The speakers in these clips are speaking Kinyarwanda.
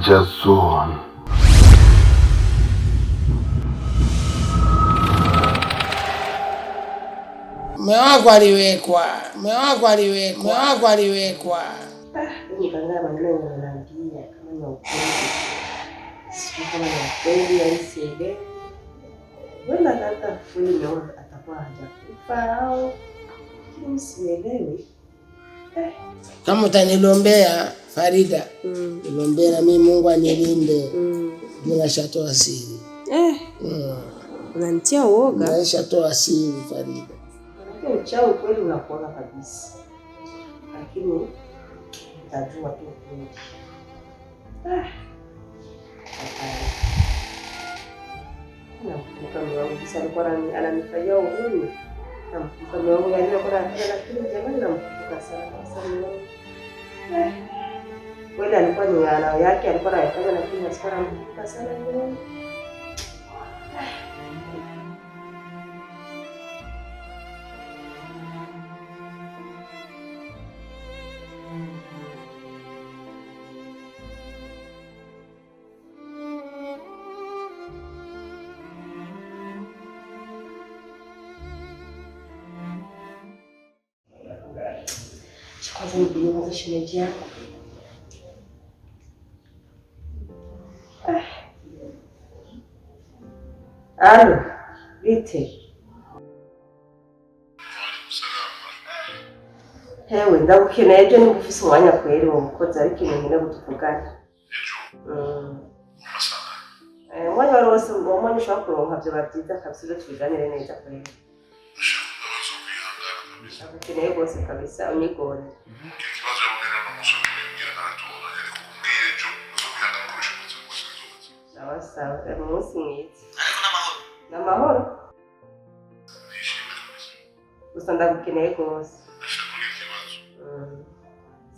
Danger zone. Mume wako aliwekwa. Nikangaa maneno yananiambia kama ni ukweli. Sio kama ni ukweli aisee. Wala hata kweli atakuwa hajakufa au msielewi. Kama utanilombea Farida, nilombea na mimi Mungu anilinde. Bila shatoa siri. Unanitia uoga. Bila shatoa siri Farida. Unajua uchawi kweli unakuona kabisa. Lakini utajua tu kweli. Nakumbuka mume wangu sasa alikuwa ananifanyia uhuni. Nakumbuka mume wangu alikuwa anafanya lakini jamani namkumbuka sana. Kweli alikuwa ni ana yake alikuwa anafanya lakini nasikuwa namkumbuka sana mume. Kwanza nikuuliza shemeji yako. Alo, vite. Hewe ndagukeneye ejo nimba ufise umwanya kweri wo mukozi ariko nyine gutuvugana. Umwanya wari wose umwanya ushobora kuronka byo babyiza kabisa ibyo tubiganire neza kweri. Nagukeneye rwose kabisa unyigore. Ikibazo yabonera n'umusore w'imyira n'atora yari kumbwira ejo uzobihanga mukoresha ubuzima bwose. Sawa, ni umunsi mwiza. Ariko n'amahoro. N'amahoro? Nishimye kabisa. Gusa ndagukeneye rwose. Ndashaka kugira ikibazo.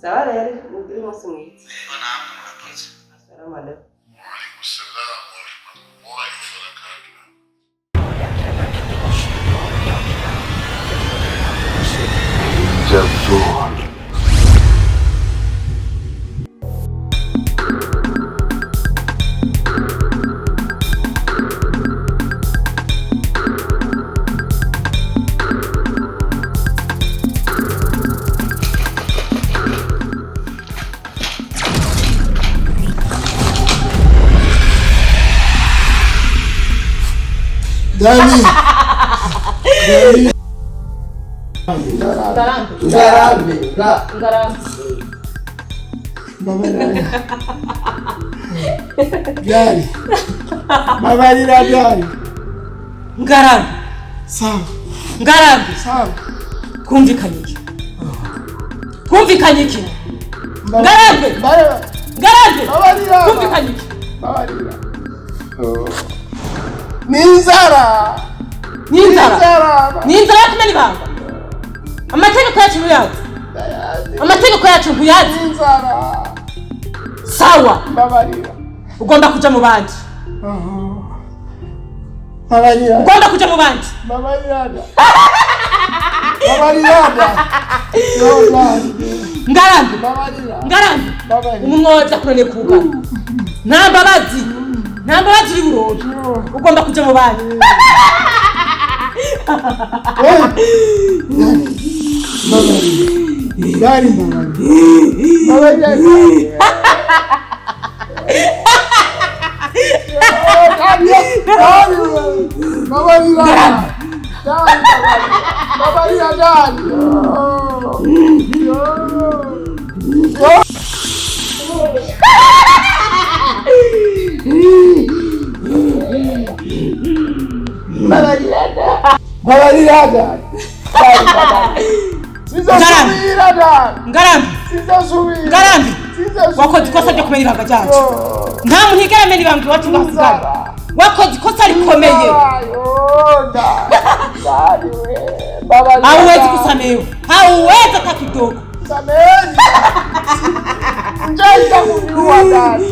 Sawa rero, ugire umunsi mwiza. Yego namwe murakoze. Assalamu alaikum. Wa alaikum salam wa rahmatullahi wa barakatuh. Danger zone. Dani. Ngarambe. Gari. Mabarira gari. Ngarambe. Sawa. Ngarambe. Sawa. Kumvikanye iki? Ngarambe. Ngarambe. Mabarira. Kumvikanye iki? Mabarira. Ninzara kumena ibanga. Amategeko yacu ntuyazi. Amategeko yacu ntuyazi. Ninzara. Sawa. Mabarira. Ugomba kuja mu bandi. Mabarira. Ugomba kuja mu bandi. Mabarira. Ngarambe. Umwoza kurane kugana. Nambabazi uri burodo. Ugomba kuja mu bandi. Ngarambe. Wakoze ikosa ryo kumenya ibanga ryacu. Nta muntu yigera amenya ibanga iwacu ngasigara. Wakoze ikosa rikomeye. Hauwezi kusamehewa. Hauwezi hata kidogo. Sameheni. Njoo itakuwa ndani.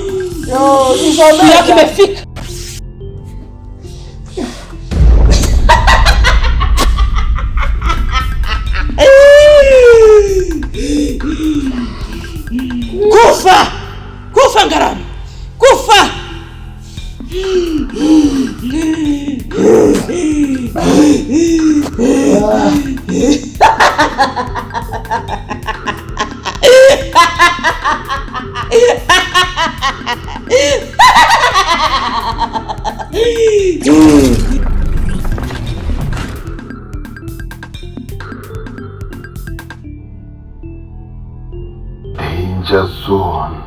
Ndio kimefika. Kufa Ngarambe. Danger Zone.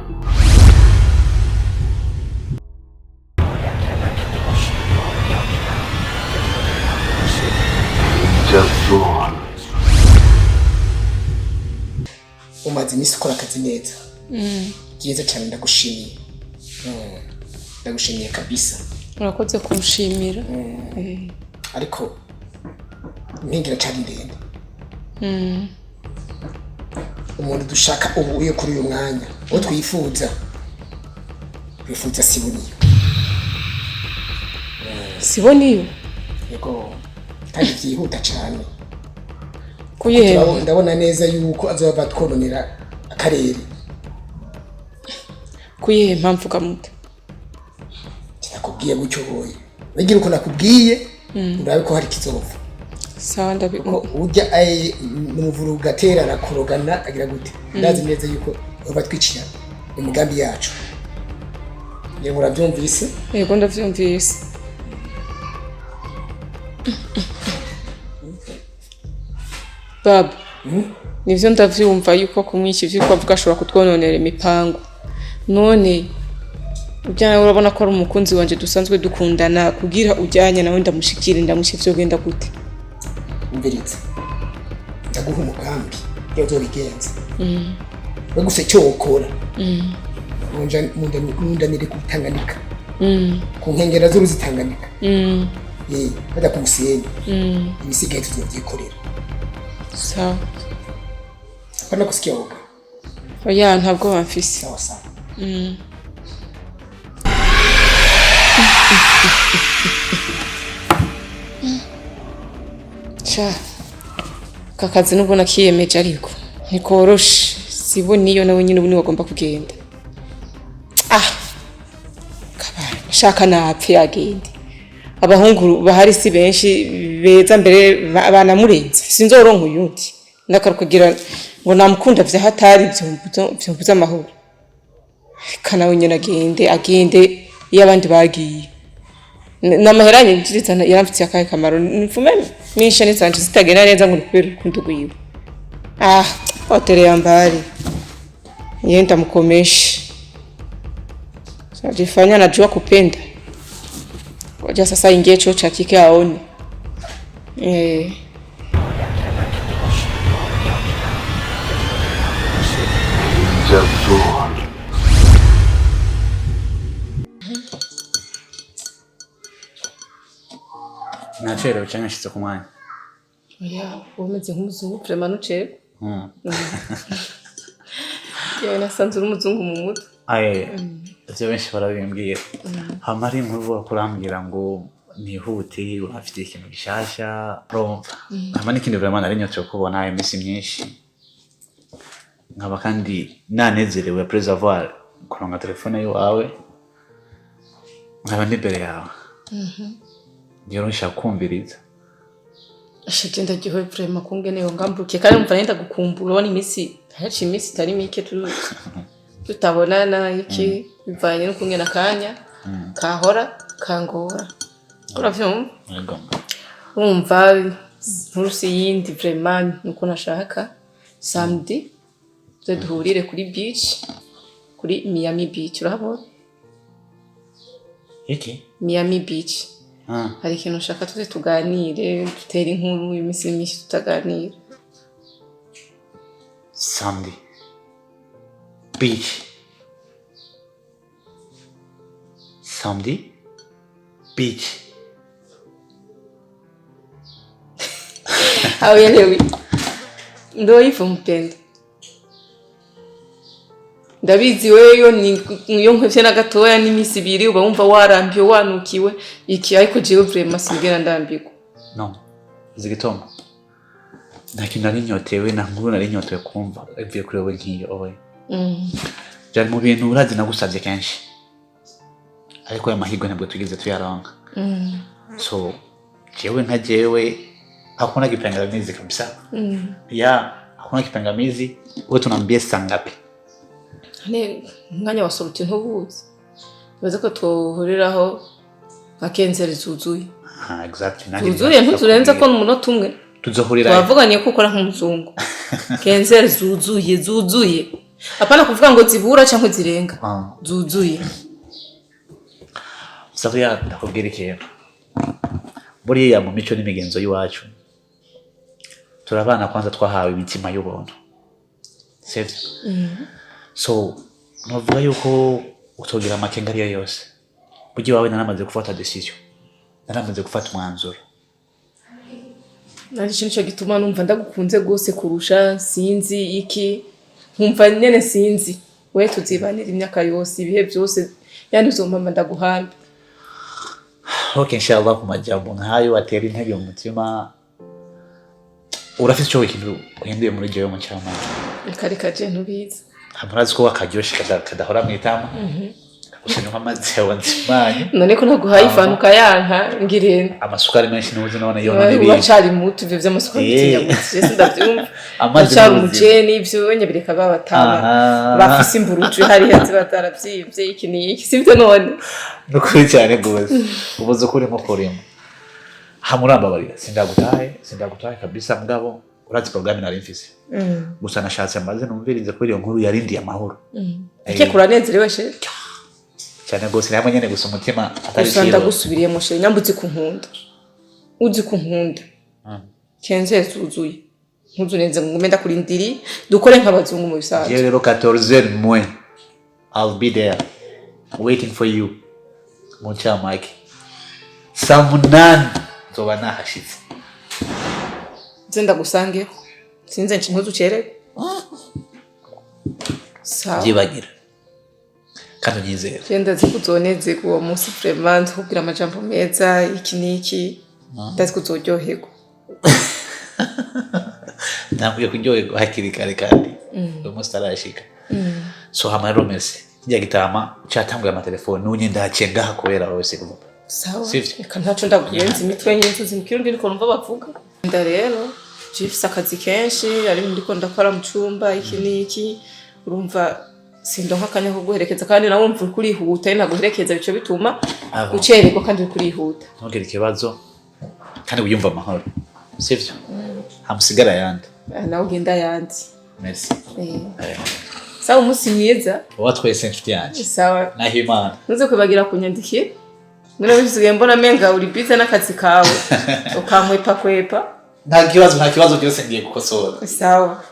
Danger Zone. Umaze iminsi ukora akazi neza. Byiza cyane ndagushimiye. Ndagushimiye kabisa. Urakoze kumushimira. Ariko ntingira cyane ndende. Umuntu dushaka ubu uye kuri uyu mwanya. Uwo twifuza Siboniyo. Siboniyo? Yego. Kandi byihuta cyane. Kuyehema. Ndabona neza yuko azoba twononera akarere. Kuyehema mvuga mute? Nakubwiye gucyo hoye. Nagira uko nakubwiye, urabe ko hari kizova. Sawa ko ujya n'umuvuru gatera rakorogana agira gute. Ndazi neza yuko batwicira imigambi yacu. Yego urabyumvise? Yego ndavyumvise. Baba, nivyo ndavyumva yuko kumwica ivyo avuga ashobora kutwononera imipango. None ujyana urabona ko ari umukunzi wanje dusanzwe dukundana kugira ujyanye nawe ndamushikira ndamushivyo genda gute? Umbiritse. Ndaguha umugambi yo zobigenza. Baguse cyo ukora. Mundanire kutanganika. Ku nkengera z'uruzi Tanganyika. Bada ku Musenyi. Ibisigaye tuzovyikorera. Sawa. Bana kusikia woga. Oya ntabwo bamfise. Sawa sawa. Cha. Kakazi nubwo nakiyemeje ariko ntikoroshe. Siboniyo nawe nyine ubu ni wagomba kugenda. Kabana shaka napfe agende. Abahungu bahari si benshi beza mbere banamurenze. Sinzoronka uyundi. Ndakarukugira ngo namukunda vya hatari byumbuza amahoro. Kana we nyine agende y'abandi bagiye. Namaheranye njirizana yaramfitiye akahe kamaro. Mfume nisha nizanje zitagenda neza ngo nikubera urukundo rwiwe. Hotere yambari. Yenda mkomesha. Sajifanya najua kupenda. Ngoja sasa ingie chuo cha kike aone. Danger Zone. Nacerewe cyane nshitse ku mwanya. Oya, umeze nk'umuzungu vraiment nucebe. Yewe nasanze uri umuzungu mu mutwe. Ivyo benshi barabimbwira. Hama ari inkuru kurambwira ngo nihute urafite ikintu gishasha. Hama n'ikindi vraiment nari nyotse kubona iminsi myinshi. Nkaba kandi nanezerewe preservoir kuronga telefone yawe. Nkaba n'imbere yawe. Ndiyo nshaka kumviriza. Ashagenda gihoye vraiment kungene ngambuke kandi umva nenda gukumbura wani iminsi haci iminsi tari mike tutabonana iki bivanye no kungena kanya kahora kangora. Uravyumva? Yego. Umva nturusi yindi vraiment nuko nashaka samedi duhurire kuri beach kuri Miami Beach urahabona? Iki? Miami Beach. Hari ikintu ushaka tuze tuganire dutere inkuru iminsi myinshi tutaganira. Samedi. Beach. Samedi. Beach. Hawelewi. Ndo hivyo mpenda. Ndabizi wewe niyo nkwevye na gatoya n'imisi ibiri uba wumva warambiwe wanukiwe iki ariko jewe vraiment singera ndambiko. No. Zigitoma. Ntakintu nari nyotewe na nkuru nari nyotewe kumva ivuye kuri wewe nkiyo owe. Byari mu bintu urazi nagusavye kenshi. Ariko ya mahirwe ntabwo tugeze tuyaronka. So jewe nka jewe hakuna kipingamizi kabisa. Ya hakuna kipingamizi, wewe tunaambia saa ngapi? Umwanya wa sorti ntubuzi. Baza ko tuhuriraho akenzeri zuzuye. Exactly. Zuzuye ntuzurenza ko umunota umwe. Tuzohurira. Twavuganye ko ukora nk'umuzungu. Kenzeri zuzuye. Apana kuvuga ngo zibura cyangwa zirenga. Zuzuye. Safiya ndakubwira ikintu. Buriya mu mico n'imigenzo y'iwacu turabana kwanza twahawe imitima y'ubuntu. Sivyo? So novuga yuko utogira amakenga ariyo yose. Bugi wawe naramaze gufata decision. Naramaze gufata umwanzuro. Nari kintu cyo gituma numva ndagukunze gose kurusha sinzi iki. Nkumva nyene sinzi. We tuzibanira imyaka yose ibihe byose yani uzompama ndaguhambe. Okay, inshallah kumajambo nkayo atera intege mu mutima. Urafite cyo ikintu uhinduye muri jewe mu cyama. Kareka je ntubizi. Hamurazi ko akaryoshe kadahora mwitama. Ushinwa amazi yawanzimanye. None ko naguhaye ifanuka yanka ngirene. Amasukari menshi nuzi nabona yona nibi. Wacari mutu ivyo vy'amasukari bitinyagutse. Jese ndavyumva. Amazi cyari umujeni ivyo nyabireka babatama. Bafise imburuju hari hetse bataravyivye iki niki sivyo none. Nukuri cyane gose. Ubuze kuri nko kurimo. Hamuramba barira sindagutahe kabisa mugabo urazi programme nari mfise. Gusa nashatse amaze numvirize kuri iyo nkuru yarindiye amahoro. Ike kuranezerewe she. Cyane gose namwe nyene gusa umutima atari cyo. Usanda gusubiriye mu she nyambutse kunkunda. Uzi kunkunda. Kenze zuzuye. Ntuzunenze ngume ndakurindiri dukore nk'abazungu mu bisaje. Je rero 14 mois. I'll be there waiting for you. Mucha Mike. Samunani zoba nahashitse. Zenda gusange. Sinze ntuzu cere. Sawa. Jibagira. Kandi nyizera. Genda zikuzoneze kuwo munsi vraiment kugira amajambo meza iki niki. Ndazi kuzoryoherwa. Namwe kuryoherwa hakiri kare kandi. Umunsi tarashika. So hamaro merci. Kijya gitama cyatanguye amatelefone n'unye ndacenga hakubera wose kuva. Sawa. Reka ntaco ndaguyenza imitwe nyinshi zimkirundi niko numva bavuga. Nda rero jifisa akazi kenshi ari ndiko ndakora mu cyumba iki niki urumva sindonka kanya ko guherekeza kandi nawe umva kuri huta ina guherekeza bico bituma ucererwa kandi kuri huta. Ntugire ikibazo kandi uyumva amahoro. Sivyo? Hamusigara yandi. Nawe ugenda yandi. Merci. Sawa umunsi mwiza. Watwese inshuti yanje. Sawa. Nahimana. Ntuze kwibagira kunyandikira. None bisigaye mbona menga uri bize n'akazi kawe. Ukankwepa. Nta kibazo cyose ngiye gukosora. Sawa.